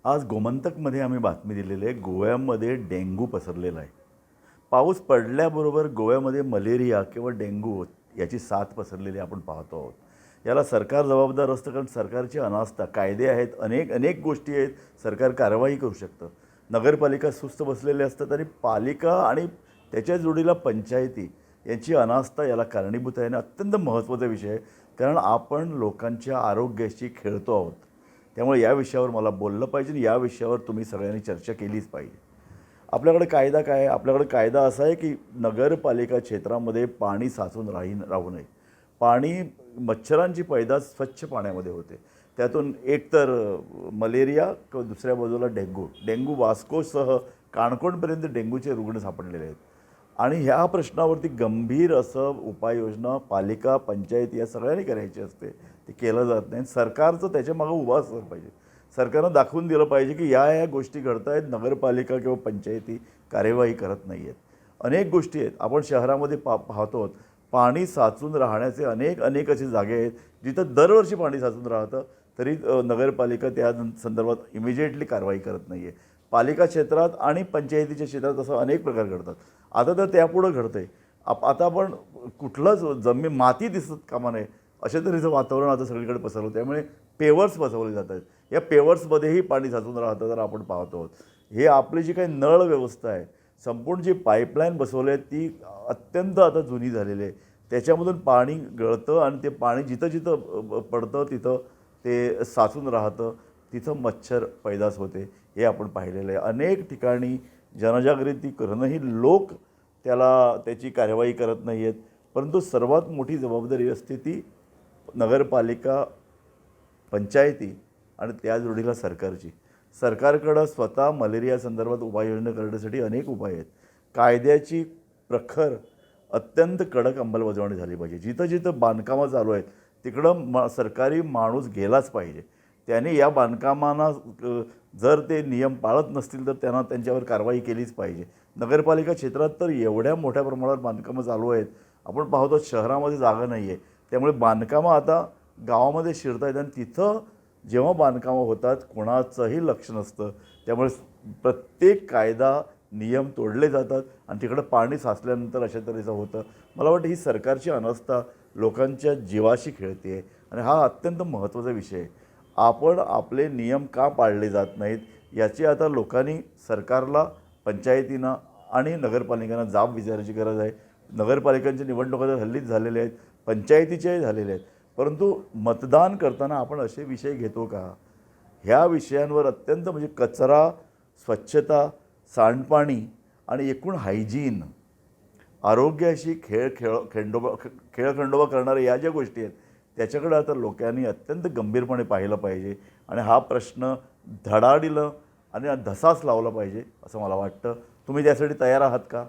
आज गोमंतकमध्ये आम्ही बातमी दिलेली आहे, गोव्यामध्ये डेंग्यू पसरलेला आहे. पाऊस पडल्याबरोबर गोव्यामध्ये मलेरिया किंवा डेंग्यू याची साथ पसरलेली आपण पाहतो आहोत. याला सरकार जबाबदार असतं, कारण सरकारची अनास्था, कायदे आहेत, अनेक अनेक गोष्टी आहेत, सरकार कारवाई करू शकतं. नगरपालिका सुस्त बसलेले असतात आणि पालिका आणि त्याच्या जोडीला पंचायती यांची अनास्था याला कारणीभूत आहे आणि अत्यंत महत्त्वाचा विषय आहे, कारण आपण लोकांच्या आरोग्याशी खेळतो आहोत. त्यामुळे या विषयावर मला बोललं पाहिजे आणि या विषयावर तुम्ही सगळ्यांनी चर्चा केलीच पाहिजे. आपल्याकडे कायदा काय आहे? आपल्याकडे कायदा असा आहे की नगरपालिका क्षेत्रामध्ये पाणी साचून राहू नये. पाणी मच्छरांची पैदास स्वच्छ पाण्यामध्ये होते. त्यातून एकतर मलेरिया किंवा दुसऱ्या बाजूला डेंग्यू वास्कोसह काणकोणपर्यंत डेंग्यूचे रुग्ण सापडलेले आहेत. आणि ह्या प्रश्नावरती गंभीर असं उपाययोजना पालिका, पंचायत या सगळ्यांनी करायची असते. ते केलं जात नाही. सरकारचं त्याच्यामागं उभं असलं पाहिजे. सरकारनं दाखवून दिलं पाहिजे की या गोष्टी घडत आहेत, नगरपालिका किंवा पंचायती कार्यवाही करत नाही आहेत. अनेक गोष्टी आहेत. आपण शहरामध्ये पाहतो पाणी साचून राहण्याचे अनेक अनेक असे जागे आहेत, जिथं दरवर्षी पाणी साचून राहतं, तरी नगरपालिका त्या संदर्भात इमिजिएटली कारवाई करत नाही आहे. पालिका क्षेत्रात आणि पंचायतीच्या क्षेत्रात असं अनेक प्रकार घडतात. आता तर त्यापुढं घडतं आहे. आता आपण कुठलंच माती दिसत कामा नये अशा तऱ्हेचं वातावरण आता सगळीकडे पसरलं. त्यामुळे पेवर्स बसवले जात आहेत. या पेवर्समध्येही पाणी साचून राहतं तर आपण पाहतो आहोत. हे आपली जी काही नळ व्यवस्था आहे, संपूर्ण जी पाईपलाईन बसवली आहे ती अत्यंत आता जुनी झालेली आहे. त्याच्यामधून पाणी गळतं आणि ते पाणी जिथं जिथं पडतं तिथं ते साचून राहतं. तिथं मच्छर पैदास होते. हे आपण पाहिलेलं आहे. अनेक ठिकाणी जनजागृती करूनही लोक त्याची कार्यवाही करत नाही आहेत. परंतु सर्वात मोठी जबाबदारी असते ती नगरपालिका, पंचायती आणि त्या जोडीला सरकारची. सरकारकडं स्वतः मलेरिया संदर्भात उपाययोजना करण्यासाठी अनेक उपाय आहेत. कायद्याची प्रखर, अत्यंत कडक अंमलबजावणी झाली पाहिजे. जिथं जिथं बांधकामं चालू आहेत तिकडं सरकारी माणूस गेलाच पाहिजे. त्याने या बांधकामांना जर ते नियम पाळत नसतील तर त्यांच्यावर कारवाई केलीच पाहिजे. नगरपालिका क्षेत्रात तर एवढ्या मोठ्या प्रमाणात बांधकामं चालू आहेत. आपण पाहतो शहरामध्ये जागा नाही आहे. त्यामुळे बांधकामं आता गावामध्ये शिरत आहेत आणि तिथं जेव्हा बांधकामं होतात कोणाचंही लक्ष नसतं. त्यामुळे प्रत्येक कायदा, नियम तोडले जातात आणि तिकडं पाणी साचल्यानंतर अशा तऱ्हेचं होतं. मला वाटतं ही सरकारची अनास्था लोकांच्या जीवाशी खेळते आहे आणि हा अत्यंत महत्त्वाचा विषय आहे. आपण आपले नियम का पाळले जात नाहीत याची आता लोकांनी सरकारला, पंचायतींना आणि नगरपालिकांना जाब विचारायची गरज आहे. नगरपालिकांच्या निवडणुका तर हल्लीच झालेल्या आहेत, पंचायतीच्याही झालेल्या आहेत. परंतु मतदान करताना आपण असे विषय घेतो का? ह्या विषयांवर अत्यंत म्हणजे कचरा, स्वच्छता, सांडपाणी आणि एकूण हायजीन, आरोग्याशी खेळखंडोबा करणाऱ्या या ज्या गोष्टी आहेत त्याच्याकडे आता लोकांनी अत्यंत गंभीरपणे पाहिलं पाहिजे आणि हा प्रश्न धडाडीनं आणि धसास लावला पाहिजे असं मला वाटतं. तुम्ही त्यासाठी तयार आहात का?